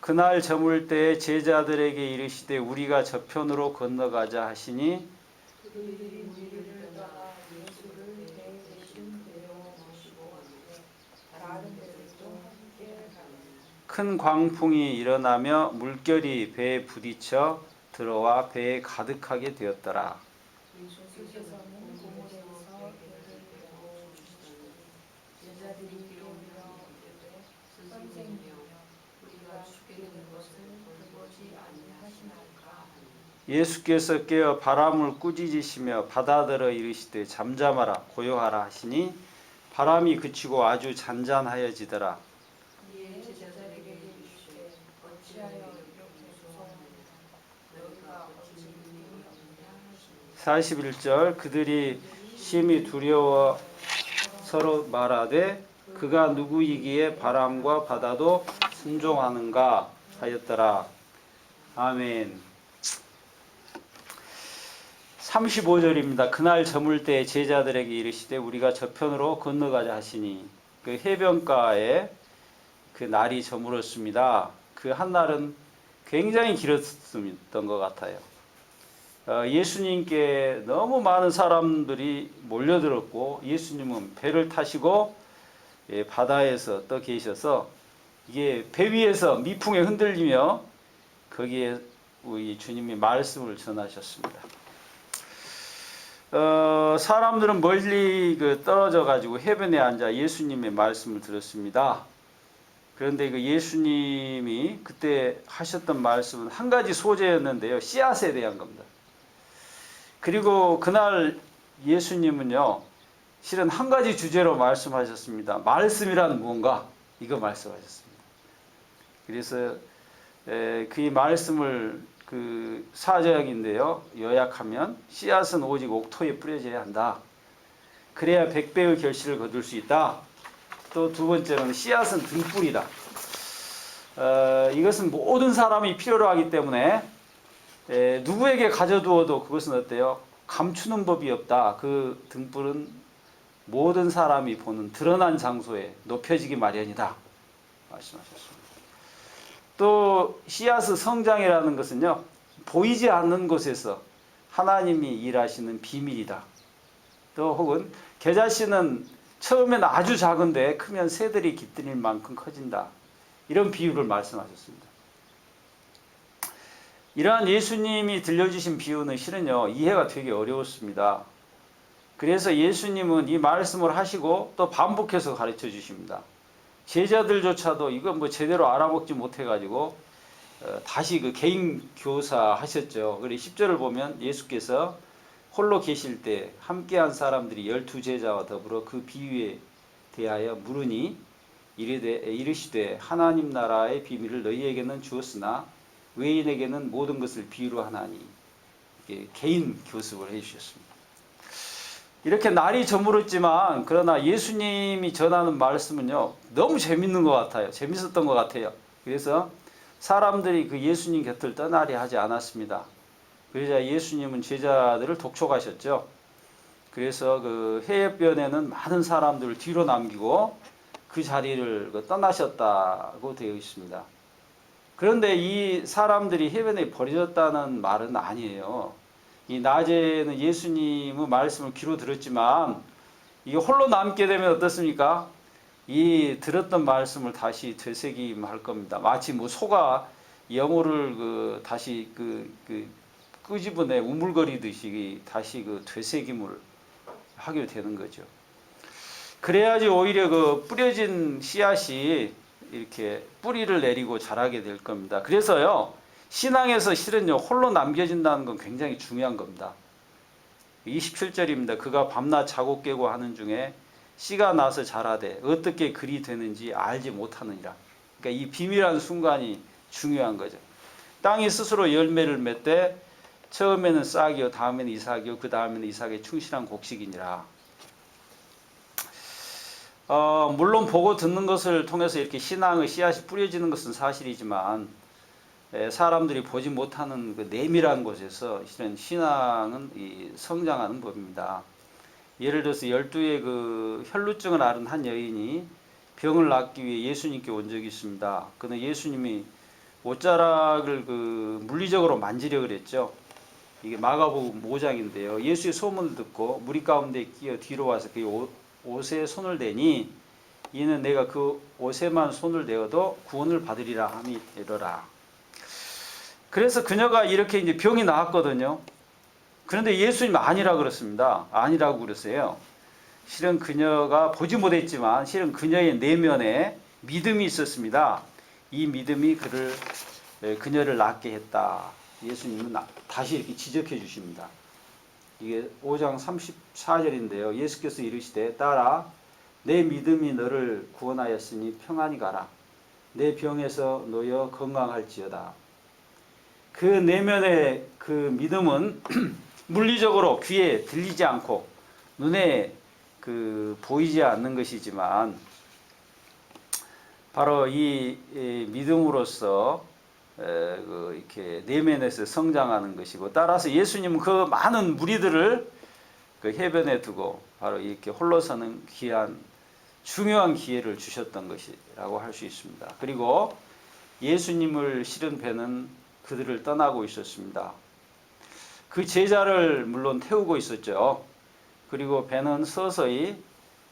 그날 저물 때에 제자들에게 이르시되 우리가 저편으로 건너가자 하시니 그들이 무리를 따라 예수를 배 대신 데려 모시고 가는데 다른 배들도 함께 가니라. 큰 광풍이 일어나며 물결이 배에 부딪혀 들어와 배에 가득하게 되었더라. 예수께서는 그물에서 배를 내어 주시더니 제자들이 깨우려 이르되 선생님이여 우리가 죽게 되는 것을 돌보지 아니하시나이까 하니 예수께서 깨어 바람을 꾸짖으시며 바다들어 이르시되 잠잠하라 고요하라 하시니 바람이 그치고 아주 잔잔하여지더라. 이에 제자들에게 이르시되 어찌하여 이렇게 무서워하느냐 너희가 어찌 믿음이 없느냐 하시니 41절 그들이 심히 두려워 서로 말하되 그가 누구이기에 바람과 바다도 순종하는가 하였더라. 아멘. 35절입니다. 그날 저물 때 제자들에게 이르시되 우리가 저편으로 건너가자 하시니 그 해변가에 그 날이 저물었습니다. 그 한날은 굉장히 길었던 것 같아요. 예수님께 너무 많은 사람들이 몰려들었고 예수님은 배를 타시고 바다에서 떠 계셔서 이게 배 위에서 미풍에 흔들리며 거기에 우리 주님이 말씀을 전하셨습니다. 사람들은 멀리 떨어져 가지고 해변에 앉아 예수님의 말씀을 들었습니다. 그런데 그 예수님이 그때 하셨던 말씀은 한 가지 소재였는데요. 씨앗에 대한 겁니다. 그리고 그날 예수님은요, 실은 한 가지 주제로 말씀하셨습니다. 말씀이란 무언가? 이거 말씀하셨습니다. 그래서 그 말씀을 그 사제약인데요. 요약하면 씨앗은 오직 옥토에 뿌려져야 한다. 그래야 100배의 결실을 거둘 수 있다. 또 두 번째로는 씨앗은 등불이다. 이것은 모든 사람이 필요로 하기 때문에 누구에게 가져두어도 그것은 어때요? 감추는 법이 없다. 그 등불은 모든 사람이 보는 드러난 장소에 높여지기 마련이다. 말씀하셨습니다. 또 씨앗의 성장이라는 것은요, 보이지 않는 곳에서 하나님이 일하시는 비밀이다. 또 혹은 겨자씨는 처음에는 아주 작은데 크면 새들이 깃들일 만큼 커진다. 이런 비유를 말씀하셨습니다. 이러한 예수님이 들려주신 비유는 실은요, 이해가 되게 어려웠습니다. 그래서 예수님은 이 말씀을 하시고 또 반복해서 가르쳐 주십니다. 제자들조차도 이거 뭐 제대로 알아먹지 못해가지고 다시 그 개인 교사 하셨죠. 그리고 10절을 보면 예수께서 홀로 계실 때 함께한 사람들이 12제자와 더불어 그 비유에 대하여 물으니 이르시되 하나님 나라의 비밀을 너희에게는 주었으나 외인에게는 모든 것을 비유로 하나니 개인 교습을 해주셨습니다. 이렇게 날이 저물었지만 그러나 예수님이 전하는 말씀은요 너무 재밌는 것 같아요. 재밌었던 것 같아요. 그래서 사람들이 그 예수님 곁을 떠나려 하지 않았습니다. 그러자 예수님은 제자들을 독촉하셨죠. 그래서 그 해변에는 많은 사람들을 뒤로 남기고 그 자리를 떠나셨다고 되어 있습니다. 그런데 이 사람들이 해변에 버려졌다는 말은 아니에요. 이 낮에는 예수님의 말씀을 귀로 들었지만 이게 홀로 남게 되면 어떻습니까? 이 들었던 말씀을 다시 되새김할 겁니다. 마치 뭐 소가 영호를 다시 끄집어내 우물거리듯이 다시 되새김을 하게 되는 거죠. 그래야지 오히려 그 뿌려진 씨앗이 이렇게 뿌리를 내리고 자라게 될 겁니다. 그래서요, 신앙에서 실은요, 홀로 남겨진다는 건 굉장히 중요한 겁니다. 27절입니다. 그가 밤낮 자고 깨고 하는 중에 씨가 나서 자라되 어떻게 그리 되는지 알지 못하느니라. 그러니까 이 비밀한 순간이 중요한 거죠. 땅이 스스로 열매를 맺되 처음에는 싹이요, 다음에는 이삭이요, 그 다음에는 이삭의 충실한 곡식이니라. 물론 보고 듣는 것을 통해서 이렇게 신앙의 씨앗이 뿌려지는 것은 사실이지만 사람들이 보지 못하는 그 내밀한 곳에서 실은 신앙은 성장하는 법입니다. 예를 들어서 12의 그 혈루증을 앓은 한 여인이 병을 낫기 위해 예수님께 온 적이 있습니다. 그는 예수님이 옷자락을 물리적으로 만지려 그랬죠. 이게 마가복음 5장인데요. 예수의 소문을 듣고 무리 가운데 끼어 뒤로 와서 그 옷에 손을 대니 이는 내가 그 옷에만 손을 대어도 구원을 받으리라 함이 이르라. 그래서 그녀가 이렇게 이제 병이 나았거든요. 그런데 예수님 아니라 그랬습니다. 아니라고 그랬어요. 실은 그녀가 보지 못했지만 실은 그녀의 내면에 믿음이 있었습니다. 이 믿음이 그녀를 낫게 했다. 예수님은 다시 이렇게 지적해 주십니다. 이게 5장 34절인데요. 예수께서 이르시되 딸아 내 믿음이 너를 구원하였으니 평안히 가라. 내 병에서 놓여 건강할지어다. 그 내면의 그 믿음은 물리적으로 귀에 들리지 않고 눈에 보이지 않는 것이지만 바로 이 믿음으로써 이렇게 내면에서 성장하는 것이고, 따라서 예수님은 그 많은 무리들을 그 해변에 두고 바로 이렇게 홀로 서는 귀한 중요한 기회를 주셨던 것이라고 할 수 있습니다. 그리고 예수님을 실은 배는 그들을 떠나고 있었습니다. 그 제자를 물론 태우고 있었죠. 그리고 배는 서서히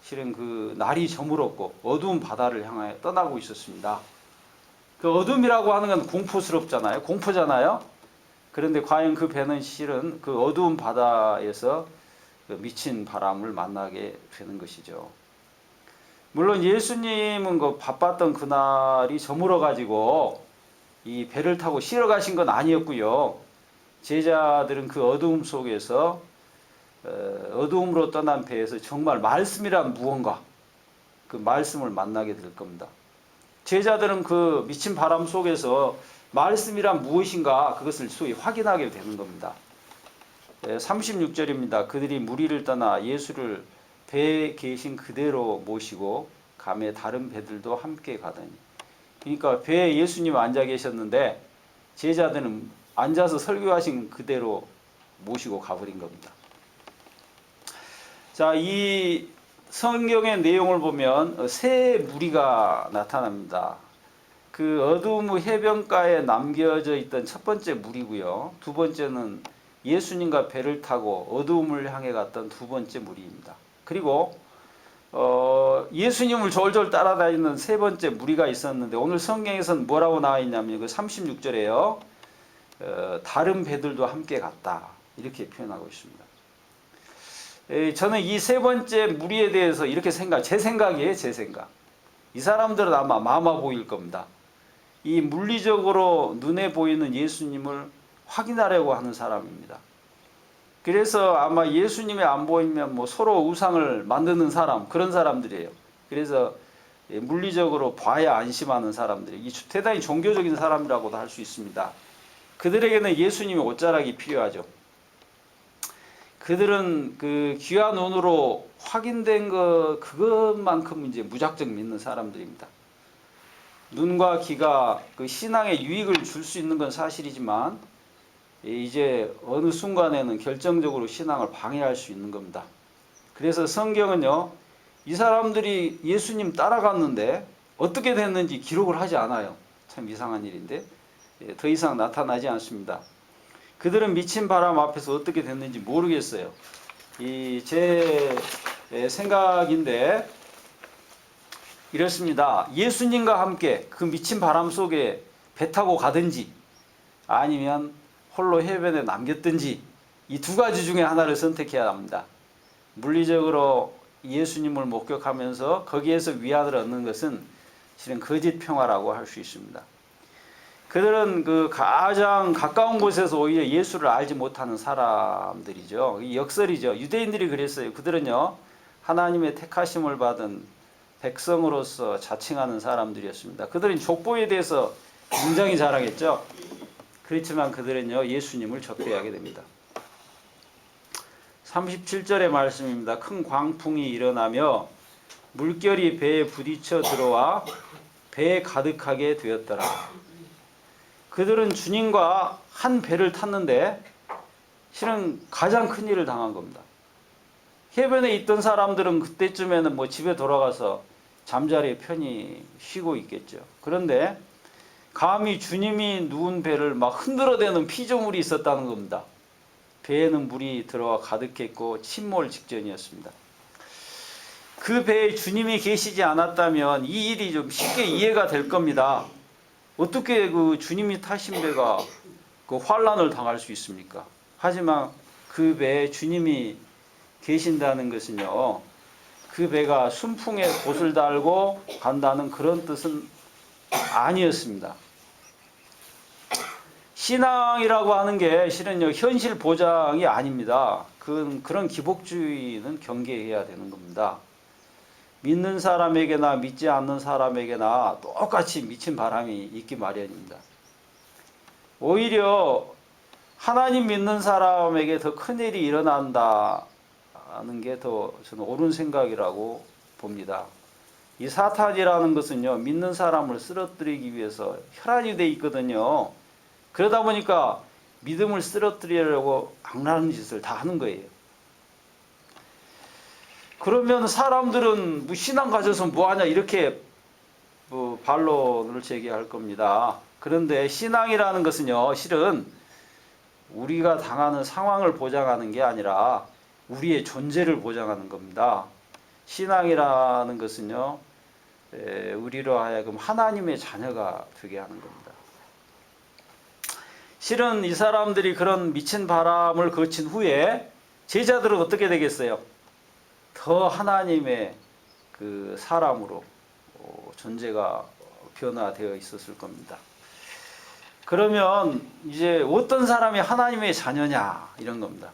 실은 그 날이 저물었고 어두운 바다를 향하여 떠나고 있었습니다. 그 어둠이라고 하는 건 공포스럽잖아요. 공포잖아요. 그런데 과연 그 배는 실은 그 어두운 바다에서 그 미친 바람을 만나게 되는 것이죠. 물론 예수님은 그 바빴던 그날이 저물어 가지고 이 배를 타고 쉬러 가신 건 아니었고요. 제자들은 그 어두움 속에서 어두움으로 떠난 배에서 정말 말씀이란 무언가, 그 말씀을 만나게 될 겁니다. 제자들은 그 미친 바람 속에서 말씀이란 무엇인가 그것을 소위 확인하게 되는 겁니다. 36절입니다. 그들이 무리를 떠나 예수를 배에 계신 그대로 모시고 감에 다른 배들도 함께 가더니, 그러니까 배에 예수님 앉아 계셨는데 제자들은 앉아서 설교하신 그대로 모시고 가버린 겁니다. 자, 이 성경의 내용을 보면 세 무리가 나타납니다. 그 어두움 해변가에 남겨져 있던 첫 번째 무리고요. 두 번째는 예수님과 배를 타고 어두움을 향해 갔던 두 번째 무리입니다. 그리고 예수님을 졸졸 따라다니는 세 번째 무리가 있었는데 오늘 성경에서는 뭐라고 나와 있냐면 그 36절에요. 다른 배들도 함께 갔다. 이렇게 표현하고 있습니다. 저는 이 세 번째 무리에 대해서 이렇게 제 생각이에요, 제 생각. 이 사람들은 아마 마마보일 겁니다. 이 물리적으로 눈에 보이는 예수님을 확인하려고 하는 사람입니다. 그래서 아마 예수님이 안 보이면 뭐 서로 우상을 만드는 사람, 그런 사람들이에요. 그래서 물리적으로 봐야 안심하는 사람들이 대단히 종교적인 사람이라고도 할 수 있습니다. 그들에게는 예수님의 옷자락이 필요하죠. 그들은 그 귀한 눈으로 확인된 그것만큼 이제 무작정 믿는 사람들입니다. 눈과 귀가 그 신앙에 유익을 줄 수 있는 건 사실이지만 이제 어느 순간에는 결정적으로 신앙을 방해할 수 있는 겁니다. 그래서 성경은요, 이 사람들이 예수님 따라갔는데 어떻게 됐는지 기록을 하지 않아요. 참 이상한 일인데 더 이상 나타나지 않습니다. 그들은 미친 바람 앞에서 어떻게 됐는지 모르겠어요. 제 생각인데 이렇습니다. 예수님과 함께 그 미친 바람 속에 배 타고 가든지 아니면 홀로 해변에 남겼든지 이 두 가지 중에 하나를 선택해야 합니다. 물리적으로 예수님을 목격하면서 거기에서 위안을 얻는 것은 실은 거짓 평화라고 할 수 있습니다. 그들은 그 가장 가까운 곳에서 오히려 예수를 알지 못하는 사람들이죠. 이 역설이죠. 유대인들이 그랬어요. 그들은요, 하나님의 택하심을 받은 백성으로서 자칭하는 사람들이었습니다. 그들은 족보에 대해서 굉장히 자랑했죠. 그렇지만 그들은요, 예수님을 적대하게 됩니다. 37절의 말씀입니다. 큰 광풍이 일어나며 물결이 배에 부딪혀 들어와 배에 가득하게 되었더라. 그들은 주님과 한 배를 탔는데 실은 가장 큰 일을 당한 겁니다. 해변에 있던 사람들은 그때쯤에는 뭐 집에 돌아가서 잠자리에 편히 쉬고 있겠죠. 그런데 감히 주님이 누운 배를 막 흔들어대는 피조물이 있었다는 겁니다. 배에는 물이 들어와 가득했고 침몰 직전이었습니다. 그 배에 주님이 계시지 않았다면 이 일이 좀 쉽게 이해가 될 겁니다. 어떻게 그 주님이 타신 배가 그 환란을 당할 수 있습니까? 하지만 그 배에 주님이 계신다는 것은요, 그 배가 순풍에 못을 달고 간다는 그런 뜻은 아니었습니다. 신앙이라고 하는 게 실은요, 현실 보장이 아닙니다. 그런 기복주의는 경계해야 되는 겁니다. 믿는 사람에게나 믿지 않는 사람에게나 똑같이 미친 바람이 있기 마련입니다. 오히려 하나님 믿는 사람에게 더 큰일이 일어난다는 게 더 저는 옳은 생각이라고 봅니다. 이 사탄이라는 것은요, 믿는 사람을 쓰러뜨리기 위해서 혈안이 돼 있거든요. 그러다 보니까 믿음을 쓰러뜨리려고 악랄한 짓을 다 하는 거예요. 그러면 사람들은 뭐 신앙 가져서 뭐하냐 이렇게 반론을 제기할 겁니다. 그런데 신앙이라는 것은요, 실은 우리가 당하는 상황을 보장하는 게 아니라 우리의 존재를 보장하는 겁니다. 신앙이라는 것은요, 우리로 하여금 하나님의 자녀가 되게 하는 겁니다. 실은 이 사람들이 그런 미친 바람을 거친 후에 제자들은 어떻게 되겠어요? 더 하나님의 그 사람으로 존재가 변화되어 있었을 겁니다. 그러면 이제 어떤 사람이 하나님의 자녀냐 이런 겁니다.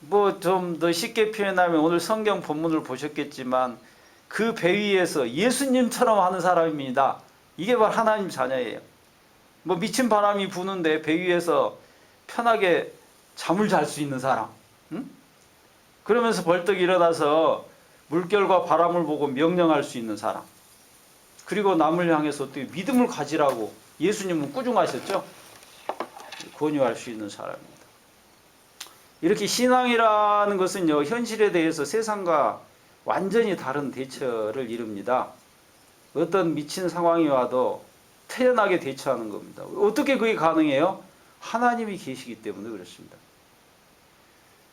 뭐 좀 더 쉽게 표현하면 오늘 성경 본문을 보셨겠지만 그 배 위에서 예수님처럼 하는 사람입니다. 이게 바로 하나님 자녀예요. 뭐 미친 바람이 부는데 배 위에서 편하게 잠을 잘 수 있는 사람, 응? 그러면서 벌떡 일어나서 물결과 바람을 보고 명령할 수 있는 사람, 그리고 남을 향해서 또 믿음을 가지라고 예수님은 꾸중하셨죠. 권유할 수 있는 사람입니다. 이렇게 신앙이라는 것은요, 현실에 대해서 세상과 완전히 다른 대처를 이룹니다. 어떤 미친 상황이 와도 태연하게 대처하는 겁니다. 어떻게 그게 가능해요? 하나님이 계시기 때문에 그렇습니다.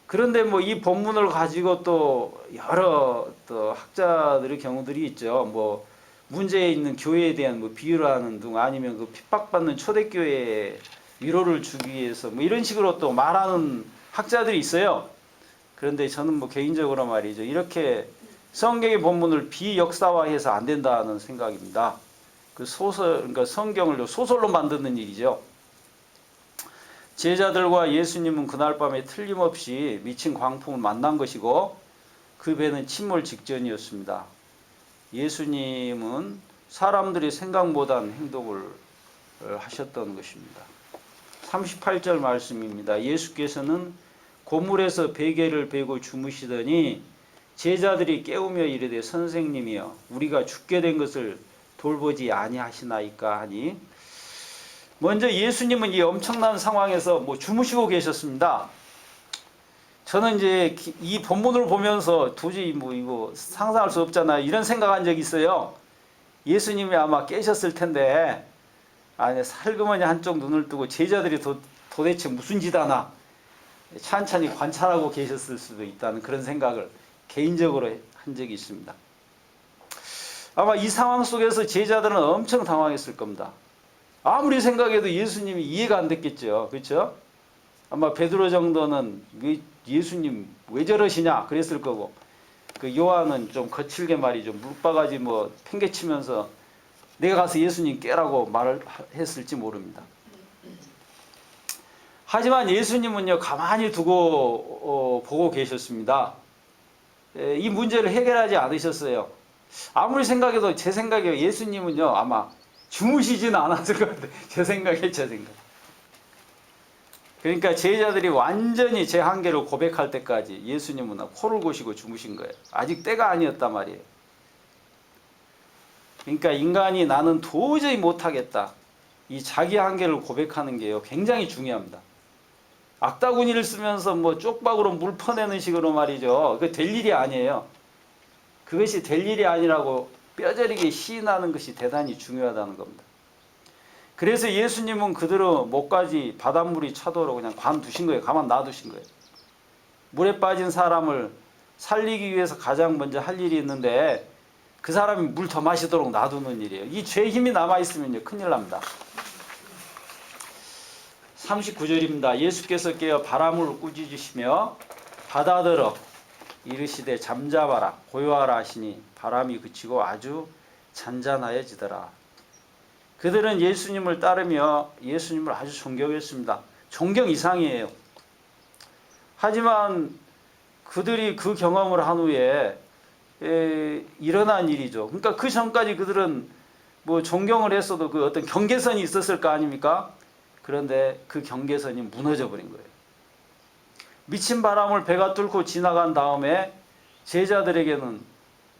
그런데 뭐 이 본문을 가지고 또 여러 또 학자들의 경우들이 있죠. 뭐 문제에 있는 교회에 대한 뭐 비유를 하는 등, 아니면 그 핍박받는 초대교회에 위로를 주기 위해서 뭐 이런 식으로 또 말하는 학자들이 있어요. 그런데 저는 뭐 개인적으로 말이죠, 이렇게 성경의 본문을 비역사화해서 안 된다는 생각입니다. 그 소설, 그러니까 성경을 소설로 만드는 일이죠. 제자들과 예수님은 그날 밤에 틀림없이 미친 광풍을 만난 것이고 그 배는 침몰 직전이었습니다. 예수님은 사람들이 생각 못한 행동을 하셨던 것입니다. 38절 말씀입니다. 예수께서는 고물에서 베개를 베고 주무시더니 제자들이 깨우며 이르되 선생님이여 우리가 죽게 된 것을 돌보지 아니하시나이까 하니, 먼저 예수님은 이 엄청난 상황에서 뭐 주무시고 계셨습니다. 저는 이제 이 본문을 보면서 도저히 뭐 이거 상상할 수 없잖아요, 이런 생각한 적이 있어요. 예수님이 아마 깨셨을 텐데 아니 살그머니 한쪽 눈을 뜨고 제자들이 도대체 무슨 짓 하나 찬찬히 관찰하고 계셨을 수도 있다는 그런 생각을 개인적으로 한 적이 있습니다. 아마 이 상황 속에서 제자들은 엄청 당황했을 겁니다. 아무리 생각해도 예수님이 이해가 안 됐겠죠. 그렇죠? 아마 베드로 정도는 예수님 왜 저러시냐 그랬을 거고, 그 요한은 좀 거칠게 말이죠, 물바가지 뭐 팽개치면서 내가 가서 예수님 깨라고 말을 했을지 모릅니다. 하지만 예수님은요 가만히 두고 보고 계셨습니다. 이 문제를 해결하지 않으셨어요. 아무리 생각해도, 제 생각에 예수님은요 아마 주무시지는 않았을 것 같아요. 제 생각. 그러니까 제자들이 완전히 제 한계를 고백할 때까지 예수님은 코를 고시고 주무신 거예요. 아직 때가 아니었단 말이에요. 그러니까 인간이 나는 도저히 못하겠다, 이 자기 한계를 고백하는 게요 굉장히 중요합니다. 악다구니를 쓰면서 뭐 쪽박으로 물 퍼내는 식으로 말이죠, 그게 될 일이 아니에요. 그것이 될 일이 아니라고 뼈저리게 시인하는 것이 대단히 중요하다는 겁니다. 그래서 예수님은 그대로 목까지 바닷물이 차도록 그냥 관두신 거예요. 가만 놔두신 거예요. 물에 빠진 사람을 살리기 위해서 가장 먼저 할 일이 있는데 그 사람이 물 더 마시도록 놔두는 일이에요. 이 죄 힘이 남아있으면요 큰일 납니다. 39절입니다. 예수께서 깨어 바람을 꾸짖으시며 바다들어 이르시되 잠잠하라 고요하라 하시니 바람이 그치고 아주 잔잔하여지더라. 그들은 예수님을 따르며 예수님을 아주 존경했습니다. 존경 이상이에요. 하지만 그들이 그 경험을 한 후에 일어난 일이죠. 그러니까 그 전까지 그들은 뭐 존경을 했어도 그 어떤 경계선이 있었을 거 아닙니까? 그런데 그 경계선이 무너져 버린 거예요. 미친 바람을 배가 뚫고 지나간 다음에 제자들에게는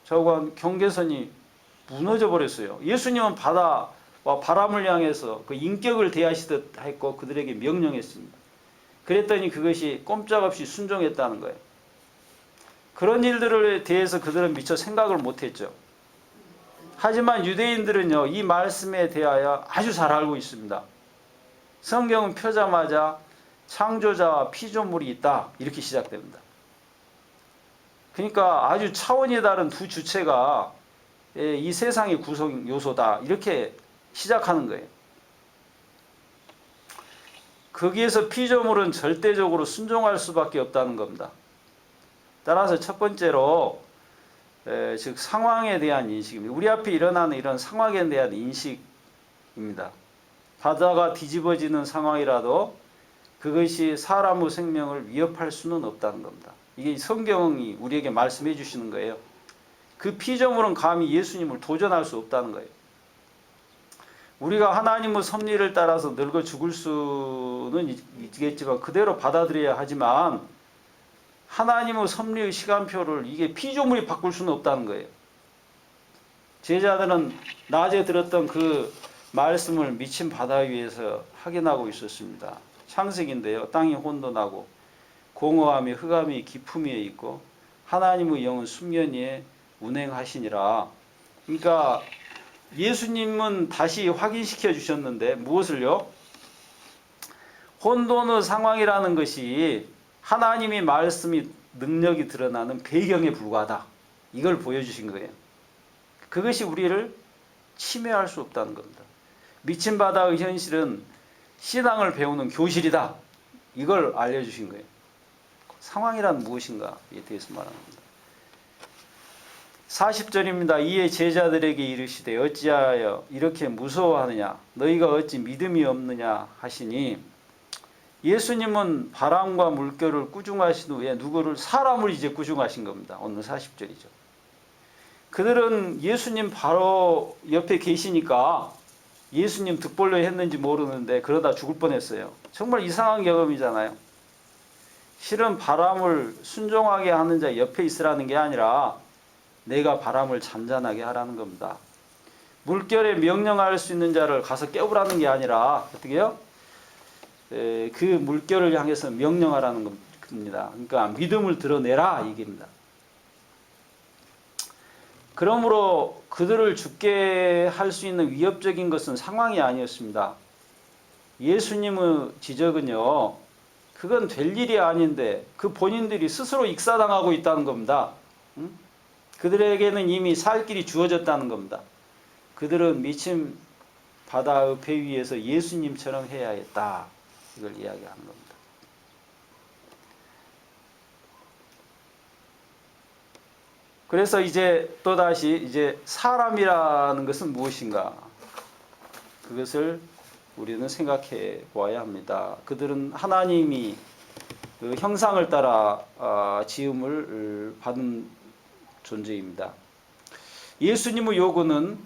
저건 경계선이 무너져 버렸어요. 예수님은 바다와 바람을 향해서 그 인격을 대하시듯 했고 그들에게 명령했습니다. 그랬더니 그것이 꼼짝없이 순종했다는 거예요. 그런 일들에 대해서 그들은 미처 생각을 못했죠. 하지만 유대인들은요, 이 말씀에 대하여 아주 잘 알고 있습니다. 성경은 펴자마자 창조자와 피조물이 있다 이렇게 시작됩니다. 그러니까 아주 차원이 다른 두 주체가 이 세상의 구성 요소다 이렇게 시작하는 거예요. 거기에서 피조물은 절대적으로 순종할 수밖에 없다는 겁니다. 따라서 첫 번째로 즉 상황에 대한 인식입니다. 우리 앞에 일어나는 이런 상황에 대한 인식입니다. 바다가 뒤집어지는 상황이라도 그것이 사람의 생명을 위협할 수는 없다는 겁니다. 이게 성경이 우리에게 말씀해 주시는 거예요. 그 피조물은 감히 예수님을 도전할 수 없다는 거예요. 우리가 하나님의 섭리를 따라서 늙어 죽을 수는 있겠지만 그대로 받아들여야 하지만 하나님의 섭리의 시간표를 이게 피조물이 바꿀 수는 없다는 거예요. 제자들은 낮에 들었던 그 말씀을 미친 바다 위에서 확인하고 있었습니다. 창세기인데요. 땅이 혼돈하고 공허함이 흑암이 깊음 위에 있고 하나님의 영은 수면 위에 운행하시니라. 그러니까 예수님은 다시 확인시켜 주셨는데 무엇을요? 혼돈의 상황이라는 것이 하나님의 말씀이 능력이 드러나는 배경에 불과하다. 이걸 보여주신 거예요. 그것이 우리를 침해할 수 없다는 겁니다. 미친 바다의 현실은 신앙을 배우는 교실이다. 이걸 알려주신 거예요. 상황이란 무엇인가에 대해서 말합니다. 40절입니다. 이에 제자들에게 이르시되 어찌하여 이렇게 무서워하느냐 너희가 어찌 믿음이 없느냐 하시니 예수님은 바람과 물결을 꾸중하신 후에 누구를 사람을 이제 꾸중하신 겁니다. 오늘 40절이죠. 그들은 예수님 바로 옆에 계시니까 예수님 득볼로 했는지 모르는데 그러다 죽을 뻔했어요. 정말 이상한 경험이잖아요. 실은 바람을 순종하게 하는 자 옆에 있으라는 게 아니라 내가 바람을 잔잔하게 하라는 겁니다. 물결에 명령할 수 있는 자를 가서 깨우라는 게 아니라 어떻게 해요? 그 물결을 향해서 명령하라는 겁니다. 그러니까 믿음을 드러내라 이겁니다. 그러므로 그들을 죽게 할 수 있는 위협적인 것은 상황이 아니었습니다. 예수님의 지적은요. 그건 될 일이 아닌데 그 본인들이 스스로 익사당하고 있다는 겁니다. 그들에게는 이미 살 길이 주어졌다는 겁니다. 그들은 미친 바다의 배 위에서 예수님처럼 해야 했다. 이걸 이야기하는 겁니다. 그래서 이제 또다시 이제 사람이라는 것은 무엇인가? 그것을 우리는 생각해 보아야 합니다. 그들은 하나님이 그 형상을 따라 지음을 받은 존재입니다. 예수님의 요구는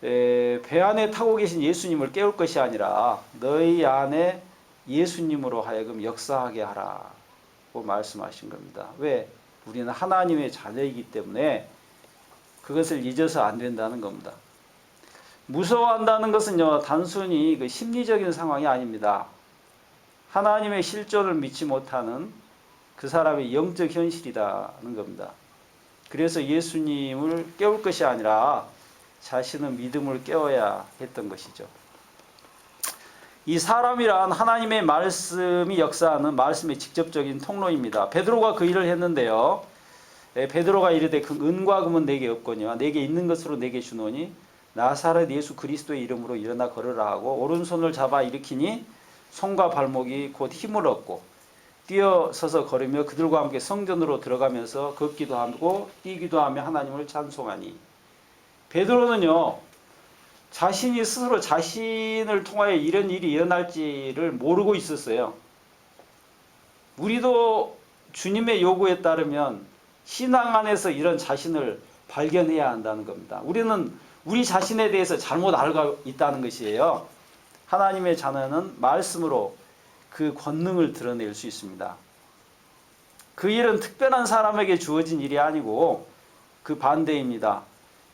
배 안에 타고 계신 예수님을 깨울 것이 아니라 너희 안에 예수님으로 하여금 역사하게 하라고 말씀하신 겁니다. 왜? 우리는 하나님의 자녀이기 때문에 그것을 잊어서 안 된다는 겁니다. 무서워한다는 것은요, 단순히 그 심리적인 상황이 아닙니다. 하나님의 실존을 믿지 못하는 그 사람의 영적 현실이라는 겁니다. 그래서 예수님을 깨울 것이 아니라 자신의 믿음을 깨워야 했던 것이죠. 이 사람이란 하나님의 말씀이 역사하는 말씀의 직접적인 통로입니다. 베드로가 그 일을 했는데요. 베드로가 이르되 그 은과 금은 내게 없거니와 내게 있는 것으로 내게 주노니 나사렛 예수 그리스도의 이름으로 일어나 걸으라 하고 오른손을 잡아 일으키니 손과 발목이 곧 힘을 얻고 뛰어서서 걸으며 그들과 함께 성전으로 들어가면서 걷기도 하고 뛰기도 하며 하나님을 찬송하니. 베드로는요, 자신이 스스로 자신을 통하여 이런 일이 일어날지를 모르고 있었어요. 우리도 주님의 요구에 따르면 신앙 안에서 이런 자신을 발견해야 한다는 겁니다. 우리는 우리 자신에 대해서 잘못 알고 있다는 것이에요. 하나님의 자녀는 말씀으로 그 권능을 드러낼 수 있습니다. 그 일은 특별한 사람에게 주어진 일이 아니고 그 반대입니다.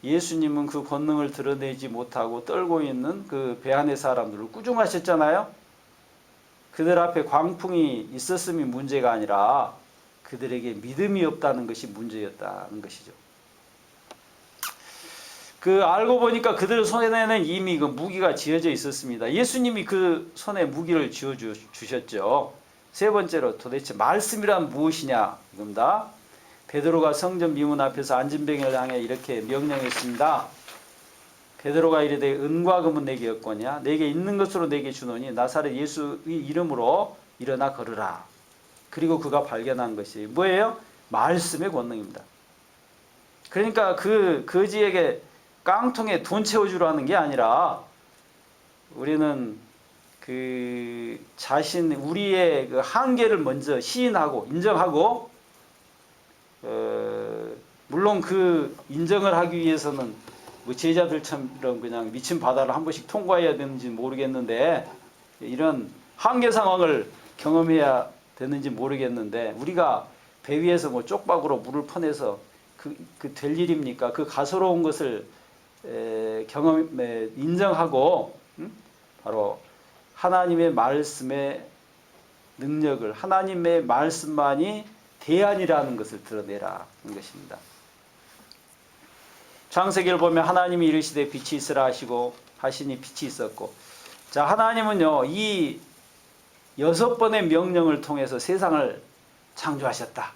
예수님은 그 권능을 드러내지 못하고 떨고 있는 그 배 안의 사람들을 꾸중하셨잖아요. 그들 앞에 광풍이 있었음이 문제가 아니라 그들에게 믿음이 없다는 것이 문제였다는 것이죠. 알고 보니까 그들 손에는 이미 그 무기가 쥐어져 있었습니다. 예수님이 그 손에 무기를 쥐어 주셨죠. 세 번째로 도대체 말씀이란 무엇이냐 이겁니다. 베드로가 성전 미문 앞에서 안진뱅이를 향해 이렇게 명령했습니다. 베드로가 이르되 은과 금은 내게 없거냐 내게 있는 것으로 내게 주노니 나사렛 예수의 이름으로 일어나 걸으라. 그리고 그가 발견한 것이 뭐예요? 말씀의 권능입니다. 그러니까 그 거지에게 깡통에 돈 채워주라는 게 아니라 우리는 우리의 그 한계를 먼저 시인하고 인정하고 물론 그 인정을 하기 위해서는 뭐 제자들처럼 그냥 미친 바다를 한 번씩 통과해야 되는지 모르겠는데 이런 한계 상황을 경험해야 되는지 모르겠는데 우리가 배 위에서 뭐 쪽박으로 물을 퍼내서 될 일입니까? 그 가소로운 것을 인정하고 바로 하나님의 말씀의 능력을 하나님의 말씀만이 대안이라는 것을 드러내라는 것입니다. 창세기를 보면 하나님이 이르시되 빛이 있으라 하시고 하시니 빛이 있었고 자 하나님은요 이 6번의 명령을 통해서 세상을 창조하셨다.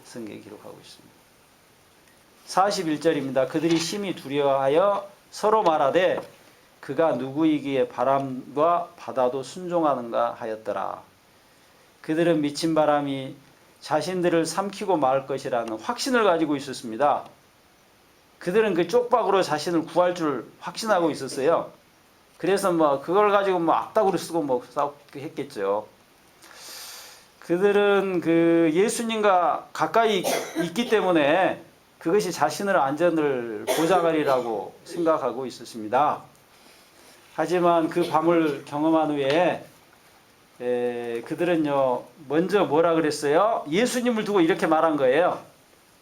성경에 기록하고 있습니다. 41절입니다. 그들이 심히 두려워하여 서로 말하되 그가 누구이기에 바람과 바다도 순종하는가 하였더라. 그들은 미친 바람이 자신들을 삼키고 말 것이라는 확신을 가지고 있었습니다. 그들은 그 쪽박으로 자신을 구할 줄 확신하고 있었어요. 그래서 그걸 가지고 악다구를 쓰고 싸우게 했겠죠. 그들은 그 예수님과 가까이 있기 때문에 그것이 자신의 안전을 보장하리라고 생각하고 있었습니다. 하지만 그 밤을 경험한 후에 그들은요 먼저 뭐라 그랬어요? 예수님을 두고 이렇게 말한 거예요.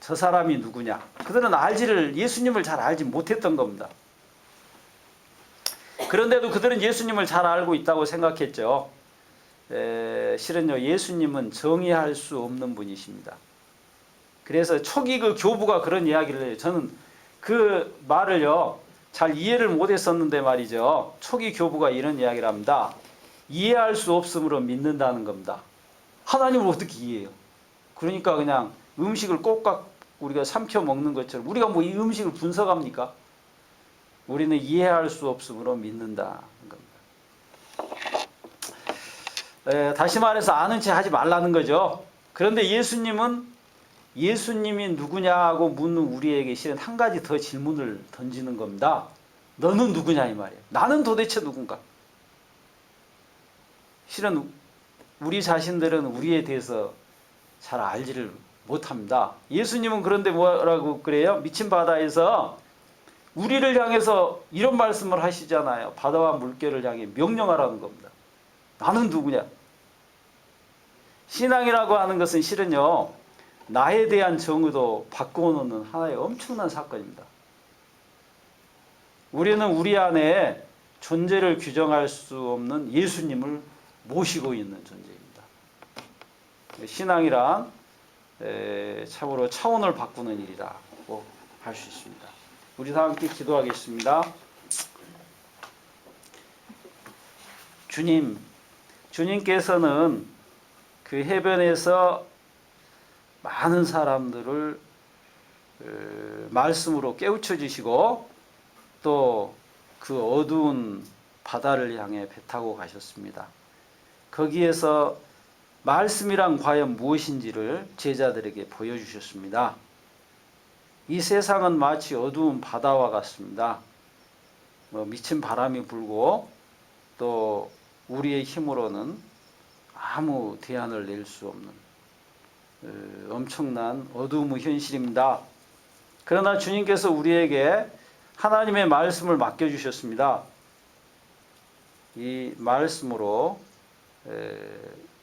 저 사람이 누구냐? 그들은 예수님을 잘 알지 못했던 겁니다. 그런데도 그들은 예수님을 잘 알고 있다고 생각했죠. 실은요 예수님은 정의할 수 없는 분이십니다. 그래서 초기 그 교부가 그런 이야기를 해요. 저는 그 말을요 잘 이해를 못했었는데 말이죠. 초기 교부가 이런 이야기를 합니다. 이해할 수 없으므로 믿는다는 겁니다. 하나님을 어떻게 이해해요? 그러니까 그냥 음식을 꼭각 우리가 삼켜 먹는 것처럼 우리가 뭐 이 음식을 분석합니까? 우리는 이해할 수 없으므로 믿는다는 겁니다. 다시 말해서 아는 체 하지 말라는 거죠. 그런데 예수님이 누구냐고 묻는 우리에게 실은 한 가지 더 질문을 던지는 겁니다. 너는 누구냐 이 말이에요. 나는 도대체 누군가? 실은 우리 자신들은 우리에 대해서 잘 알지를 못합니다. 예수님은 그런데 뭐라고 그래요? 미친 바다에서 우리를 향해서 이런 말씀을 하시잖아요. 바다와 물결을 향해 명령하라는 겁니다. 나는 누구냐? 신앙이라고 하는 것은 실은요 나에 대한 정의도 바꿔놓는 하나의 엄청난 사건입니다. 우리는 우리 안에 존재를 규정할 수 없는 예수님을 모시고 있는 존재입니다. 신앙이란 참으로 차원을 바꾸는 일이라고 할 수 있습니다. 우리 다 함께 기도하겠습니다. 주님께서는 그 해변에서 많은 사람들을 말씀으로 깨우쳐 주시고 또 그 어두운 바다를 향해 배 타고 가셨습니다. 거기에서 말씀이란 과연 무엇인지를 제자들에게 보여주셨습니다. 이 세상은 마치 어두운 바다와 같습니다. 미친 바람이 불고 또 우리의 힘으로는 아무 대안을 낼 수 없는 엄청난 어두움의 현실입니다. 그러나 주님께서 우리에게 하나님의 말씀을 맡겨주셨습니다. 이 말씀으로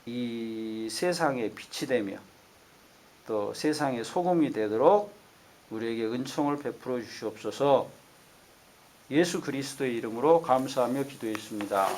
이 세상의 빛이 되며 또 세상의 소금이 되도록 우리에게 은총을 베풀어 주시옵소서. 예수 그리스도의 이름으로 감사하며 기도했습니다.